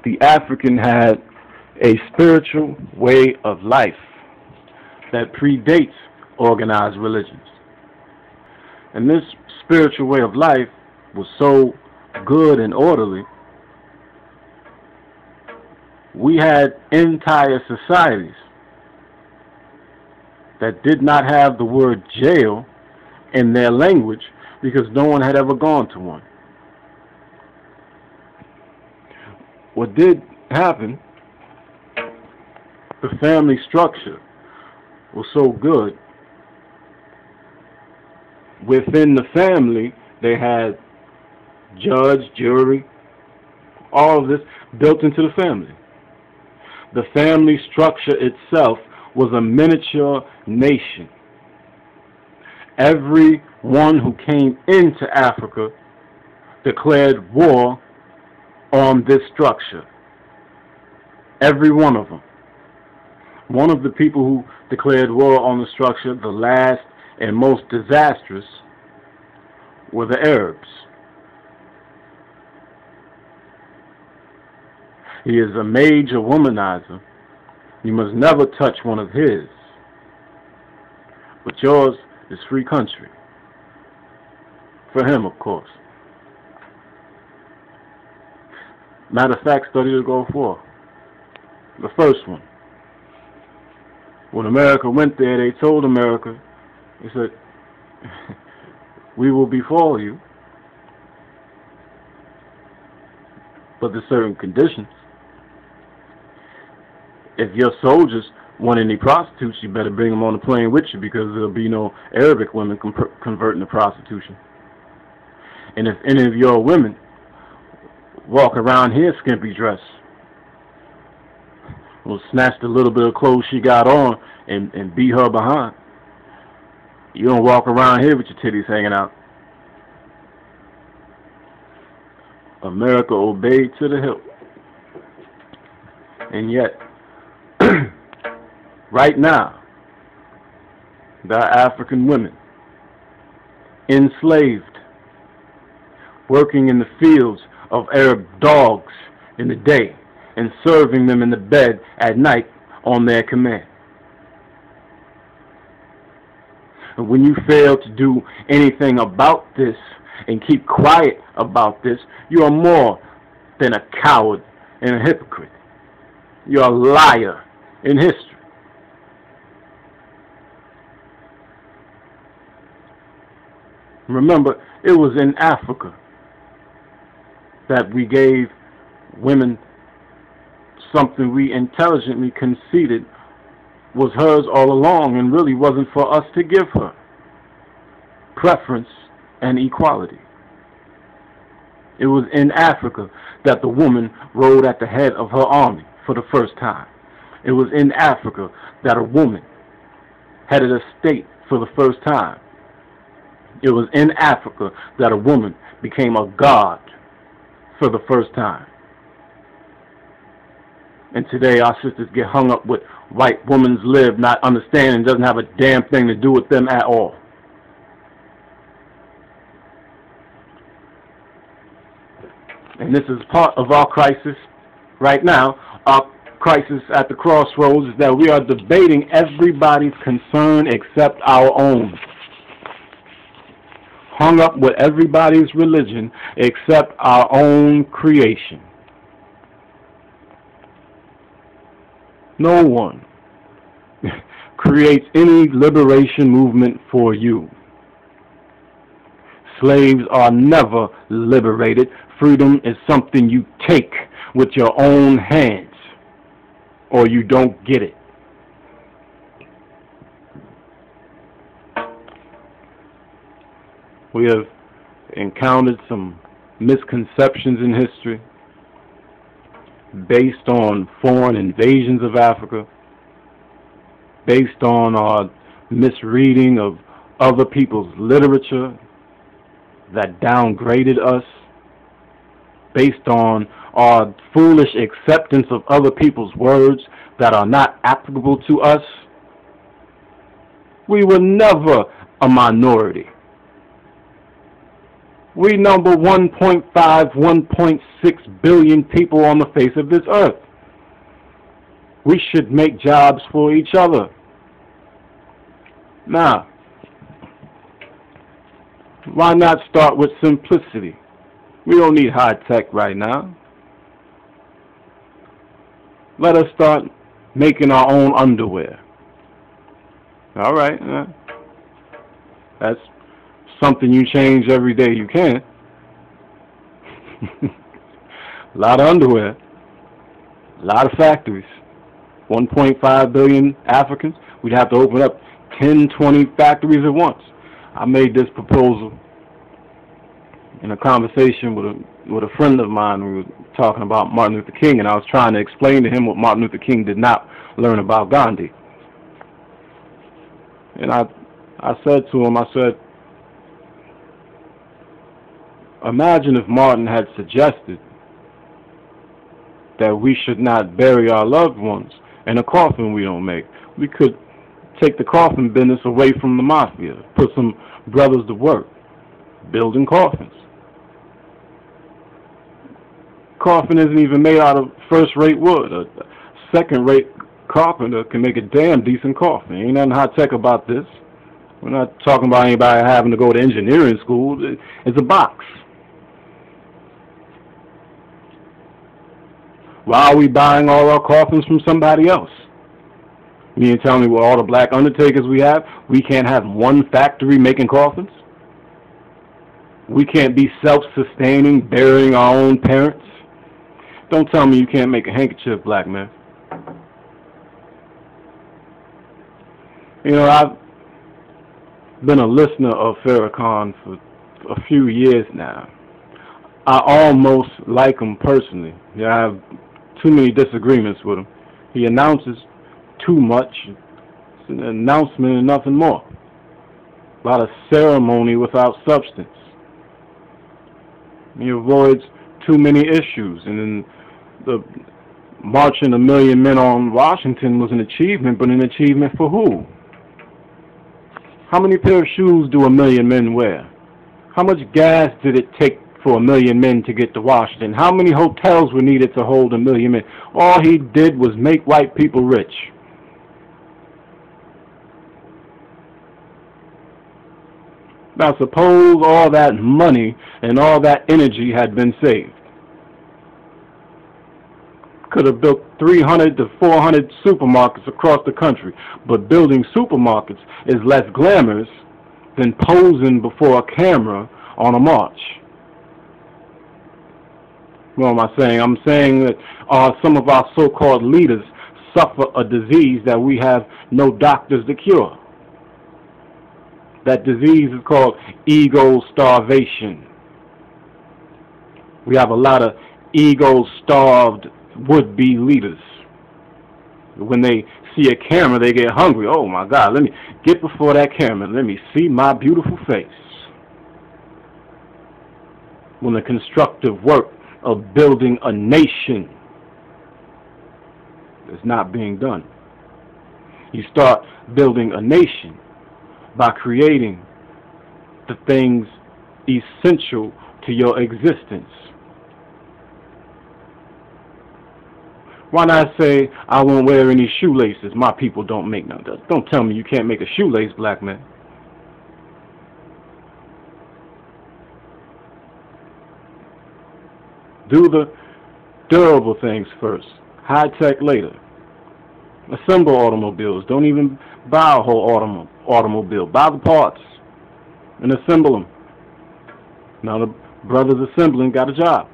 the African had a spiritual way of life that predates organized religions. And this spiritual way of life was so good and orderly, we had entire societies that did not have the word jail in their language because no one had ever gone to one. What did happen, the family structure was so good. Within the family, they had judge, jury, all of this built into the family. The family structure itself was a miniature nation. Everyone who came into Africa declared war on this structure. Every one of them. One of the people who declared war on the structure, the last and most disastrous, were the Arabs. He is a major womanizer. You must never touch one of his. But yours is free country. For him, of course. Matter of fact, study the Gulf War. The first one. When America went there, they told America, they said, we will befall you, but there's certain conditions. If your soldiers want any prostitutes, you better bring them on the plane with you, because there'll be no Arabic women converting to prostitution. And if any of your women walk around here skimpy dress, we'll snatch the little bit of clothes she got on and beat her behind. You don't walk around here with your titties hanging out. America obeyed to the hilt. And yet, right now, there are African women enslaved, working in the fields of Arab dogs in the day and serving them in the bed at night on their command. And when you fail to do anything about this and keep quiet about this, you are more than a coward and a hypocrite. You're a liar in history. Remember, it was in Africa that we gave women something we intelligently conceded was hers all along and really wasn't for us to give her: preference and equality. It was in Africa that the woman rode at the head of her army for the first time. It was in Africa that a woman headed a state for the first time. It was in Africa that a woman became a god for the first time. And today our sisters get hung up with white women's lib, not understanding doesn't have a damn thing to do with them at all. And this is part of our crisis right now. Our crisis at the crossroads is that we are debating everybody's concern except our own. Hung up with everybody's religion except our own creation. No one creates any liberation movement for you. Slaves are never liberated. Freedom is something you take with your own hands, or you don't get it. We have encountered some misconceptions in history based on foreign invasions of Africa, based on our misreading of other people's literature that downgraded us, based on our foolish acceptance of other people's words that are not applicable to us. We were never a minority. We number 1.5, 1.6 billion people on the face of this earth. We should make jobs for each other. Now, why not start with simplicity? We don't need high tech right now. Let us start making our own underwear. All right. That's something you change every day you can. A lot of underwear. A lot of factories. 1.5 billion Africans. We'd have to open up 10, 20 factories at once. I made this proposal in a conversation with a friend of mine. We were talking about Martin Luther King, and I was trying to explain to him what Martin Luther King did not learn about Gandhi. And I said to him, I said, imagine if Martin had suggested that we should not bury our loved ones in a coffin we don't make. We could take the coffin business away from the mafia, put some brothers to work building coffins. Coffin isn't even made out of first-rate wood. A second-rate carpenter can make a damn decent coffin. Ain't nothing high-tech about this. We're not talking about anybody having to go to engineering school. It's a box. Why are we buying all our coffins from somebody else? You mean to tell me with all the black undertakers we have, we can't have one factory making coffins? We can't be self-sustaining, burying our own parents? Don't tell me you can't make a handkerchief, black man. You know, I've been a listener of Farrakhan for a few years now. I almost like him personally. Yeah, I have too many disagreements with him. He announces too much. It's an announcement and nothing more. A lot of ceremony without substance. He avoids too many issues. And then the marching 1 million men on Washington was an achievement, but an achievement for who? How many pair of shoes do 1 million men wear? How much gas did it take for 1 million men to get to Washington? How many hotels were needed to hold 1 million men? All he did was make white people rich. Now suppose all that money and all that energy had been saved. Could have built 300 to 400 supermarkets across the country, but building supermarkets is less glamorous than posing before a camera on a march. What am I saying? I'm saying that some of our so-called leaders suffer a disease that we have no doctors to cure. That disease is called ego starvation. We have a lot of ego-starved would-be leaders. When they see a camera, they get hungry. Oh my God, let me get before that camera. Let me see my beautiful face. When the constructive work of building a nation is not being done. You start building a nation by creating the things essential to your existence. Why not say, I won't wear any shoelaces, my people don't make none. Don't tell me you can't make a shoelace, black man. Do the durable things first, high tech later. Assemble automobiles. Don't even buy a whole automobile. Buy the parts and assemble them. Now the brothers assembling got a job.